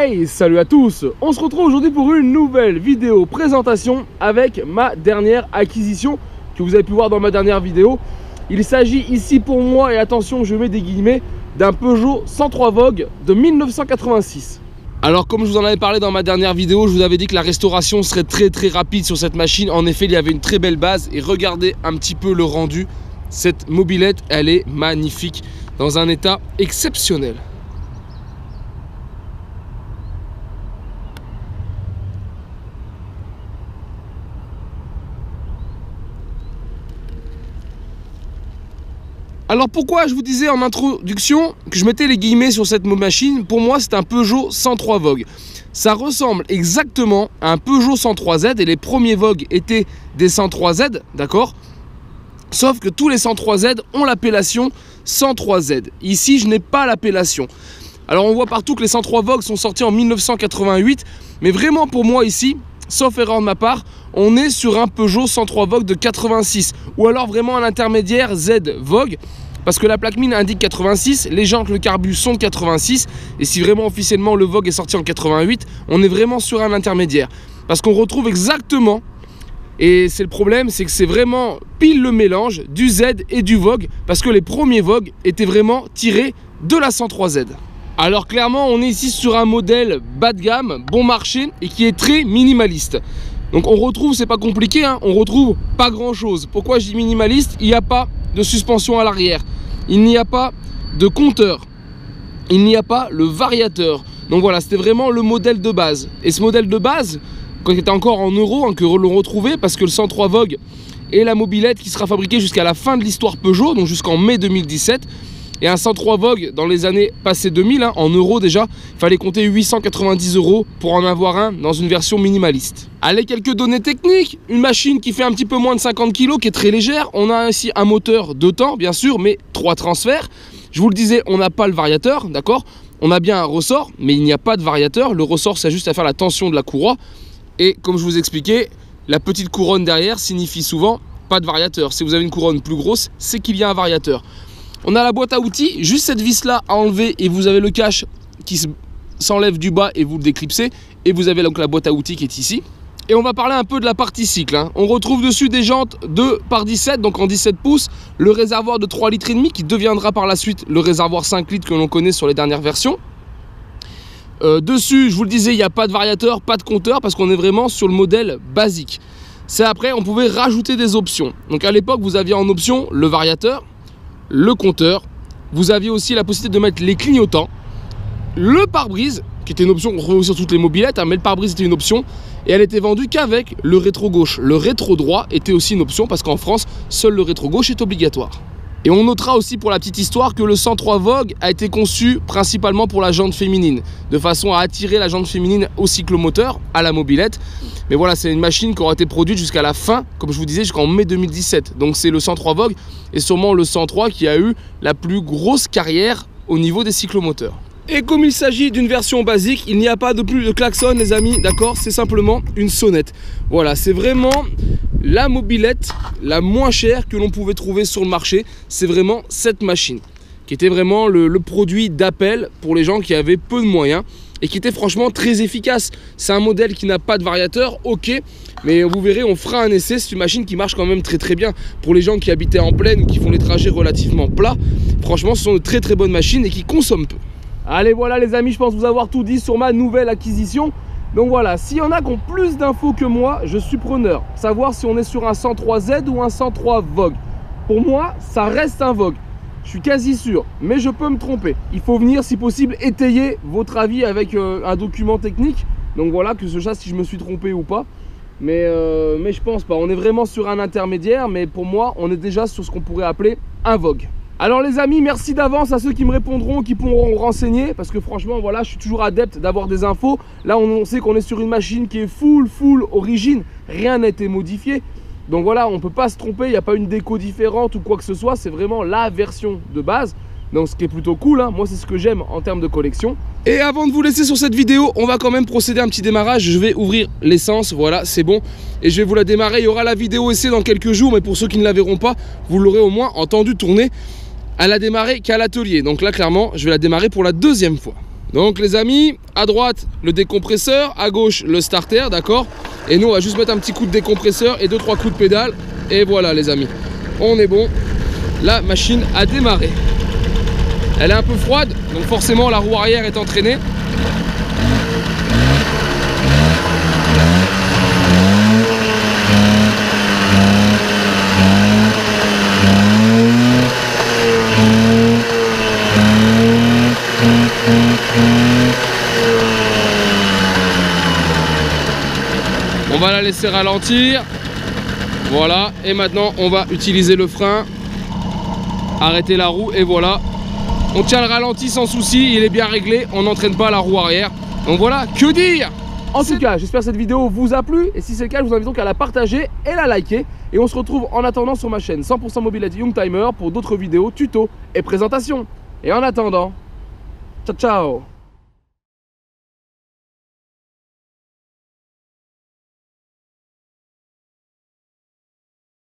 Hey, salut à tous! On se retrouve aujourd'hui pour une nouvelle vidéo présentation avec ma dernière acquisition que vous avez pu voir dans ma dernière vidéo. Il s'agit ici pour moi, et attention je mets des guillemets, d'un Peugeot 103 Vogue de 1986. Alors comme je vous en avais parlé dans ma dernière vidéo, je vous avais dit que la restauration serait très rapide sur cette machine. En effet, il y avait une très belle base et regardez un petit peu le rendu. Cette mobilette, elle est magnifique, dans un état exceptionnel. Alors pourquoi je vous disais en introduction que je mettais les guillemets sur cette machine? Pour moi c'est un Peugeot 103 Vogue. Ça ressemble exactement à un Peugeot 103Z et les premiers Vogue étaient des 103Z, d'accord? Sauf que tous les 103Z ont l'appellation 103Z. Ici je n'ai pas l'appellation. Alors on voit partout que les 103 Vogue sont sortis en 1988, mais vraiment pour moi ici, sauf erreur de ma part, on est sur un Peugeot 103 Vogue de 86 ou alors vraiment un intermédiaire Z Vogue parce que la plaque mine indique 86, les jantes, le carbu sont de 86 et si vraiment officiellement le Vogue est sorti en 88, on est vraiment sur un intermédiaire parce qu'on retrouve exactement, et c'est le problème, c'est que c'est vraiment pile le mélange du Z et du Vogue parce que les premiers Vogue étaient vraiment tirés de la 103Z. Alors clairement on est ici sur un modèle bas de gamme, bon marché et qui est très minimaliste. Donc on retrouve, c'est pas compliqué, hein, on retrouve pas grand chose. Pourquoi je dis minimaliste? Il n'y a pas de suspension à l'arrière, il n'y a pas de compteur, il n'y a pas le variateur. Donc voilà, c'était vraiment le modèle de base. Et ce modèle de base, quand il était encore en euros, hein, que l'on retrouvait, parce que le 103 Vogue est la mobilette qui sera fabriquée jusqu'à la fin de l'histoire Peugeot, donc jusqu'en mai 2017. Et un 103 Vogue dans les années passées 2000, hein, en euros déjà, il fallait compter 890 € pour en avoir un dans une version minimaliste. Allez, quelques données techniques. Une machine qui fait un petit peu moins de 50 kg, qui est très légère. On a ici un moteur 2 temps, bien sûr, mais 3 transferts. Je vous le disais, on n'a pas le variateur, d'accord? On a bien un ressort, mais il n'y a pas de variateur. Le ressort, c'est juste à faire la tension de la courroie. Et comme je vous expliquais, la petite couronne derrière signifie souvent pas de variateur. Si vous avez une couronne plus grosse, c'est qu'il y a un variateur. On a la boîte à outils, juste cette vis là à enlever et vous avez le cache qui s'enlève du bas et vous le déclipsez. Et vous avez donc la boîte à outils qui est ici. Et on va parler un peu de la partie cycle, hein. On retrouve dessus des jantes 2x17, donc en 17 pouces. Le réservoir de 3,5 litres qui deviendra par la suite le réservoir 5 litres que l'on connaît sur les dernières versions. Dessus, je vous le disais, il n'y a pas de variateur, pas de compteur parce qu'on est vraiment sur le modèle basique. C'est après, on pouvait rajouter des options. Donc à l'époque, vous aviez en option le variateur, le compteur, vous aviez aussi la possibilité de mettre les clignotants, le pare-brise qui était une option qu'on retrouve sur toutes les mobilettes, hein, mais le pare-brise était une option et elle était vendue qu'avec le rétro gauche. Le rétro droit était aussi une option parce qu'en France seul le rétro gauche est obligatoire. Et on notera aussi pour la petite histoire que le 103 Vogue a été conçu principalement pour la jante féminine, de façon à attirer la jante féminine au cyclomoteur, à la mobilette. Mais voilà, c'est une machine qui aura été produite jusqu'à la fin, comme je vous disais, jusqu'en mai 2017. Donc c'est le 103 Vogue et sûrement le 103 qui a eu la plus grosse carrière au niveau des cyclomoteurs. Et comme il s'agit d'une version basique, il n'y a pas de plus de klaxon les amis, d'accord? C'est simplement une sonnette. Voilà, c'est vraiment la mobilette la moins chère que l'on pouvait trouver sur le marché. C'est vraiment cette machine qui était vraiment le produit d'appel pour les gens qui avaient peu de moyens et qui était franchement très efficace. C'est un modèle qui n'a pas de variateur, ok, mais vous verrez, on fera un essai. C'est une machine qui marche quand même très bien pour les gens qui habitaient en plaine ou qui font les trajets relativement plats. Franchement, ce sont de très bonnes machines et qui consomment peu. Allez, voilà les amis, je pense vous avoir tout dit sur ma nouvelle acquisition. Donc voilà, s'il y en a qui ont plus d'infos que moi, je suis preneur. Savoir si on est sur un 103Z ou un 103 Vogue. Pour moi, ça reste un Vogue. Je suis quasi sûr, mais je peux me tromper. Il faut venir, si possible, étayer votre avis avec un document technique. Donc voilà, que je sache si je me suis trompé ou pas. Mais je pense pas. On est vraiment sur un intermédiaire, mais pour moi, on est déjà sur ce qu'on pourrait appeler un Vogue. Alors les amis, merci d'avance à ceux qui me répondront, qui pourront renseigner, parce que franchement voilà, je suis toujours adepte d'avoir des infos. Là on sait qu'on est sur une machine qui est full origine, rien n'a été modifié. Donc voilà, on ne peut pas se tromper, il n'y a pas une déco différente ou quoi que ce soit, c'est vraiment la version de base. Donc ce qui est plutôt cool, hein. Moi c'est ce que j'aime en termes de collection. Et avant de vous laisser sur cette vidéo, on va quand même procéder à un petit démarrage. Je vais ouvrir l'essence, voilà, c'est bon. Et je vais vous la démarrer, il y aura la vidéo essai dans quelques jours, mais pour ceux qui ne la verront pas, vous l'aurez au moins entendu tourner. Elle a démarré qu'à l'atelier, donc là clairement je vais la démarrer pour la deuxième fois. Donc les amis, à droite le décompresseur, à gauche le starter, d'accord? Et nous on va juste mettre un petit coup de décompresseur et 2-3 coups de pédale. Et voilà les amis, on est bon. La machine a démarré. Elle est un peu froide, donc forcément la roue arrière est entraînée. On va la laisser ralentir. Voilà, et maintenant on va utiliser le frein. Arrêter la roue et voilà. On tient le ralenti sans souci, il est bien réglé, on n'entraîne pas la roue arrière. Donc voilà, que dire? En tout cas, j'espère que cette vidéo vous a plu. Et si c'est le cas, je vous invite donc à la partager et la liker. Et on se retrouve en attendant sur ma chaîne 100% Mobilette Youngtimer pour d'autres vidéos, tutos et présentations. Et en attendant, ciao ciao.